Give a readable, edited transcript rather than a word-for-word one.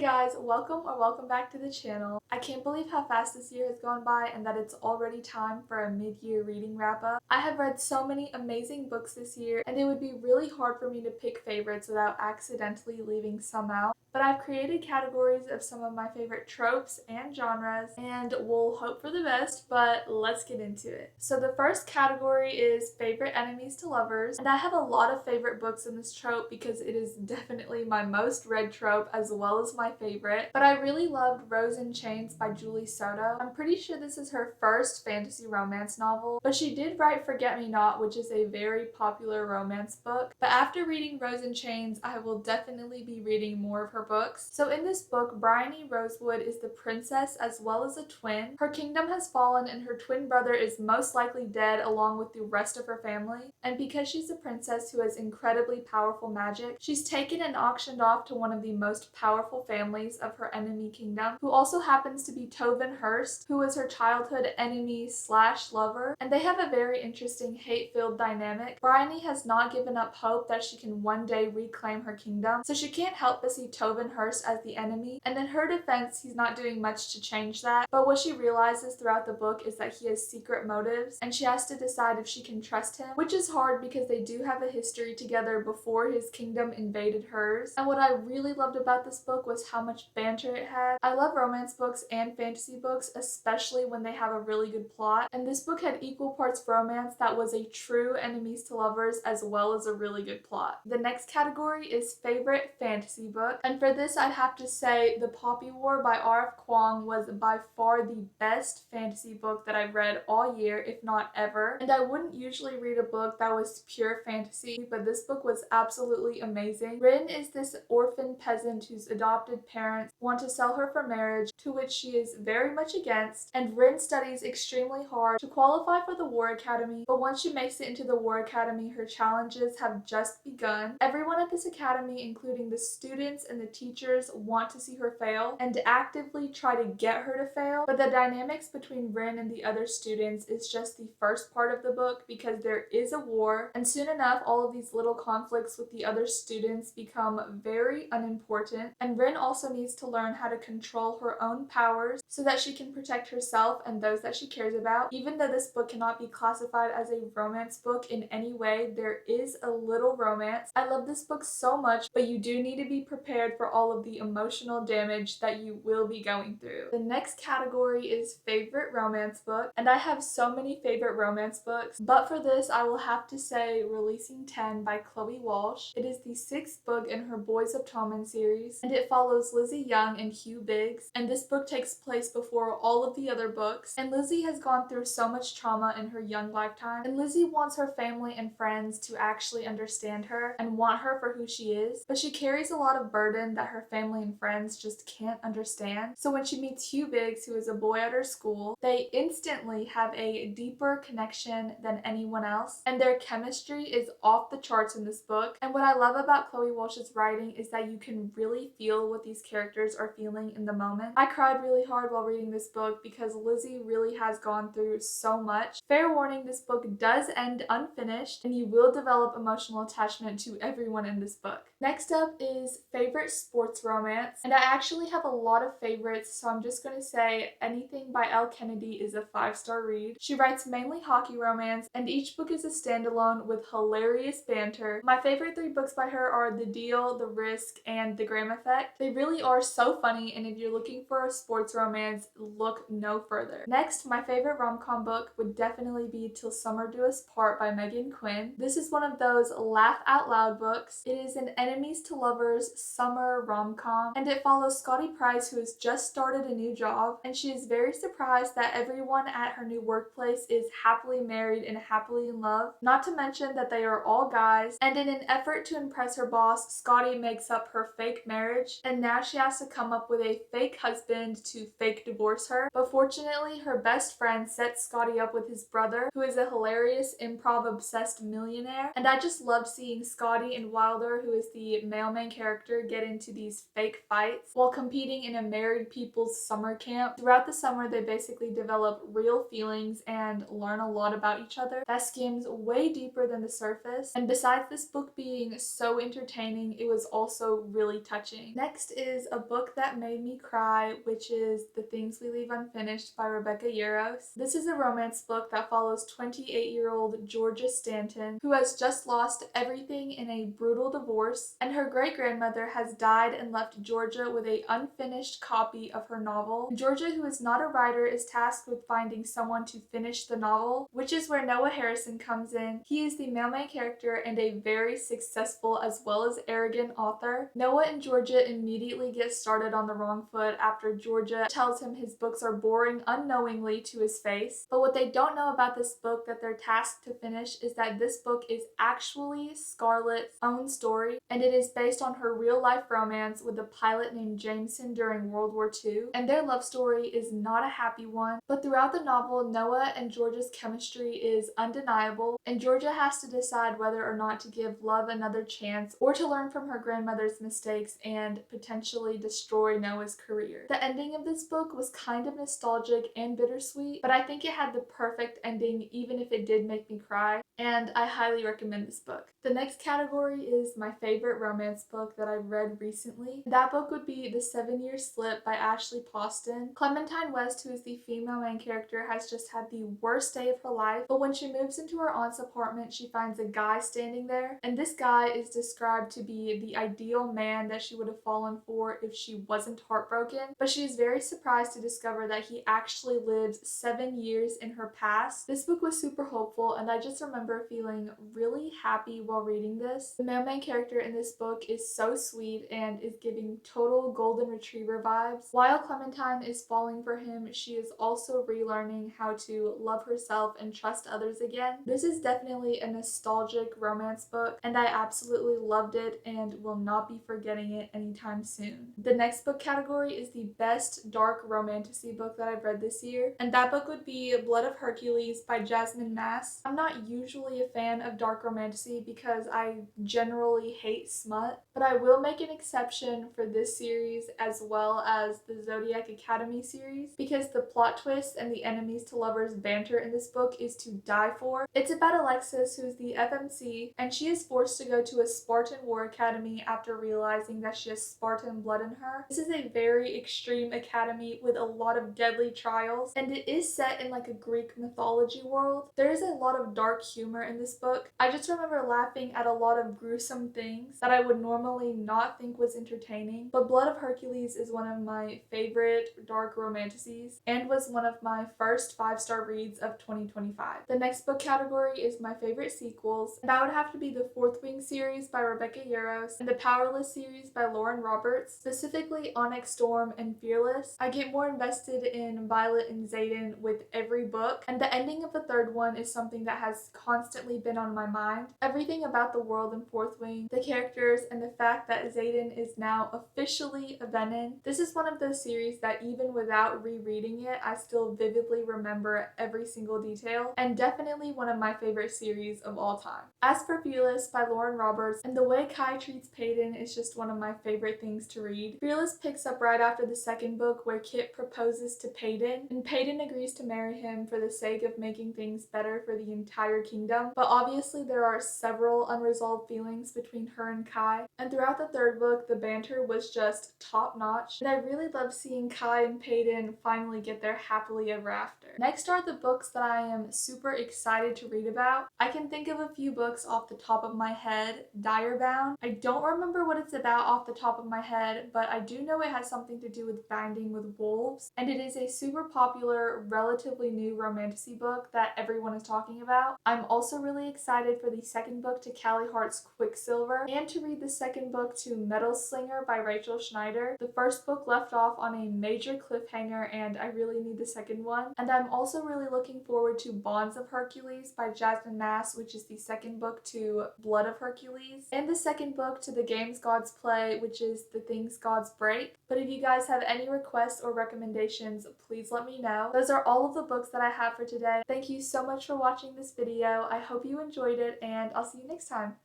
guys, welcome back to the channel. I can't believe how fast this year has gone by and that it's already time for a mid-year reading wrap-up. I have read so many amazing books this year and it would be really hard for me to pick favorites without accidentally leaving some out. But I've created categories of some of my favorite tropes and genres, and we'll hope for the best, but let's get into it. So the first category is favorite enemies to lovers, and I have a lot of favorite books in this trope because it is definitely my most read trope as well as my favorite. But I really loved Rose in Chains by Julie Soto. I'm pretty sure this is her first fantasy romance novel, but she did write Forget Me Not, which is a very popular romance book. But after reading Rose in Chains, I will definitely be reading more of her books. So in this book, Bryony Rosewood is the princess as well as a twin. Her kingdom has fallen and her twin brother is most likely dead along with the rest of her family. And because she's a princess who has incredibly powerful magic, she's taken and auctioned off to one of the most powerful families of her enemy kingdom, who also happens to be Tovin Hurst, who was her childhood enemy slash lover. And they have a very interesting hate-filled dynamic. Bryony has not given up hope that she can one day reclaim her kingdom, so she can't help but see Tovin Hurst as the enemy, and in her defense, he's not doing much to change that. But what she realizes throughout the book is that he has secret motives, and she has to decide if she can trust him, which is hard because they do have a history together before his kingdom invaded hers. And what I really loved about this book was how much banter it had. I love romance books and fantasy books, especially when they have a really good plot, and this book had equal parts romance that was a true enemies to lovers as well as a really good plot. The next category is favorite fantasy book, and for this I'd have to say The Poppy War by R.F. Kuang was by far the best fantasy book that I've read all year, if not ever. And I wouldn't usually read a book that was pure fantasy, but this book was absolutely amazing. Rin is this orphan peasant whose adopted parents want to sell her for marriage, to which she is very much against, and Rin studies extremely hard to qualify for the War Academy, but once she makes it into the War Academy, her challenges have just begun. Everyone at this academy, including the students and the teachers, want to see her fail and actively try to get her to fail, but the dynamics between Rin and the other students is just the first part of the book because there is a war, and soon enough all of these little conflicts with the other students become very unimportant, and Rin also needs to learn how to control her own powers so that she can protect herself and those that she cares about. Even though this book cannot be classified as a romance book in any way, there is a little romance. I love this book so much, but you do need to be prepared for all of the emotional damage that you will be going through. The next category is favorite romance book, and I have so many favorite romance books, but for this I will have to say Releasing 10 by Chloe Walsh. It is the 6th book in her Boys of Tommen series, and it follows Lizzie Young and Hugh Biggs, and this book takes place before all of the other books, and Lizzie has gone through so much trauma in her young lifetime, and Lizzie wants her family and friends to actually understand her and want her for who she is, but she carries a lot of burden that her family and friends just can't understand. So when she meets Hugh Biggs, who is a boy at her school, they instantly have a deeper connection than anyone else, and their chemistry is off the charts in this book. And what I love about Chloe Walsh's writing is that you can really feel what these characters are feeling in the moment. I cried really hard while reading this book because Lizzie really has gone through so much. Fair warning, this book does end unfinished, and you will develop emotional attachment to everyone in this book. Next up is favorite sports romance, and I actually have a lot of favorites, so I'm just going to say anything by Elle Kennedy is a 5-star read. She writes mainly hockey romance, and each book is a standalone with hilarious banter. My favorite 3 books by her are The Deal, The Risk, and The Graham Effect. They really are so funny, and if you're looking for a sports romance, look no further. Next, my favorite rom-com book would definitely be Till Summer Do Us Part by Megan Quinn. This is one of those laugh out loud books. It is an enemies to lovers summer rom-com, and it follows Scotty Price, who has just started a new job, and she is very surprised that everyone at her new workplace is happily married and happily in love, not to mention that they are all guys, and in an effort to impress her boss, Scotty makes up her fake marriage, and now she has to come up with a fake husband to fake divorce her. But fortunately, her best friend sets Scotty up with his brother, who is a hilarious improv-obsessed millionaire, and I just loved seeing Scotty and Wilder, who is the male main character, get into these fake fights while competing in a married people's summer camp. Throughout the summer, they basically develop real feelings and learn a lot about each other that skims way deeper than the surface. And besides this book being so entertaining, it was also really touching. Next is A Book That Made Me Cry, which is The Things We Leave Unfinished by Rebecca Yarros. This is a romance book that follows 28-year-old Georgia Stanton, who has just lost everything in a brutal divorce, and her great-grandmother has died and left Georgia with an unfinished copy of her novel. Georgia, who is not a writer, is tasked with finding someone to finish the novel, which is where Noah Harrison comes in. He is the male main character and a very successful as well as arrogant author. Noah and Georgia immediately get started on the wrong foot after Georgia tells him his books are boring unknowingly to his face. But what they don't know about this book that they're tasked to finish is that this book is actually Scarlett's own story, and it is based on her real-life romance with a pilot named Jameson during World War II, and their love story is not a happy one. But throughout the novel, Noah and Georgia's chemistry is undeniable, and Georgia has to decide whether or not to give love another chance or to learn from her grandmother's mistakes and potentially destroy Noah's career. The ending of this book was kind of nostalgic and bittersweet, but I think it had the perfect ending even if it did make me cry, and I highly recommend this book. The next category is my favorite romance book that I've read recently. That book would be The 7-Year Slip by Ashley Poston. Clementine West, who is the female main character, has just had the worst day of her life, but when she moves into her aunt's apartment, she finds a guy standing there, and this guy is described to be the ideal man that she would have fallen for if she wasn't heartbroken, but she is very surprised to discover that he actually lived 7 years in her past. This book was super hopeful, and I just remember feeling really happy while reading this. The male main character in this book is so sweet and is giving total golden retriever vibes. While Clementine is falling for him, she is also relearning how to love herself and trust others again. This is definitely a nostalgic romance book, and I absolutely loved it and will not be forgetting it anytime soon. The next book category is the best dark romantasy book that I've read this year, and that book would be Blood of Hercules by Jasmine Mass. I'm not usually a fan of dark romantasy because I generally hate smut, but I will make an exception for this series as well as the Zodiac Academy series because the plot twists and the enemies to lovers banter in this book is to die for. It's about Alexis, who's the FMC, and she is forced to go to a Spartan war academy after realizing that she has Spartan blood in her. This is a very extreme academy with a lot of deadly trials, and it is set in like a Greek mythology world. There is a lot of dark humor in this book. I just remember laughing at a lot of gruesome things that I would normally not think was entertaining, but Blood of Hercules is one of my favorite dark romantasies and was one of my first 5-star reads of 2025. The next book category is my favorite sequels, and that would have to be the Fourth Wing series by Rebecca Yarros and the Powerless series by Lauren Roberts, specifically Onyx Storm and Fearless. I get more invested in Violet and Xaden with every book, and the ending of the third one is something that has constantly been on my mind. Everything about the world in Fourth Wing, the characters, and the fact that Xaden is now officially a Venin. This is one of those series that even without rereading it, I still vividly remember every single detail, and definitely one of my favorite series of all time. As for Fearless by Lauren Roberts, and the way Kai treats Peyton is just one of my favorite things to read. Fearless picks up right after the second book where Kit proposes to Peyton, and Peyton agrees to marry him for the sake of making things better for the entire kingdom, but obviously there are several unresolved feelings between her and Kai, and throughout the third book the banter was just top notch, and I really love seeing Kai and Peyton finally get their happily ever after. Next are the books that I am super excited to read about. I can think of a few books off the top of my head. Direbound. I don't remember what it's about off the top of my head, but I do know it has something to do with binding with wolves, and it is a super popular, relatively new romantasy book that everyone is talking about. I'm also really excited for the second book to Callie Hart's Quicksilver, and to read the second book to Metal Slinger by Rachel Schneider. The first book left off on a major cliffhanger, and I really need the second one. And I'm also really looking forward to Bonds of Hercules by Jasmine Mass, which is the second book to Blood of Hercules, and the second book to The Games Gods Play, which is The Things Gods Break. But if you guys have any requests or recommendations, please let me know. Those are all of the books that I have for today. Thank you so much for watching this video. I hope you enjoyed it, and I'll see you next time.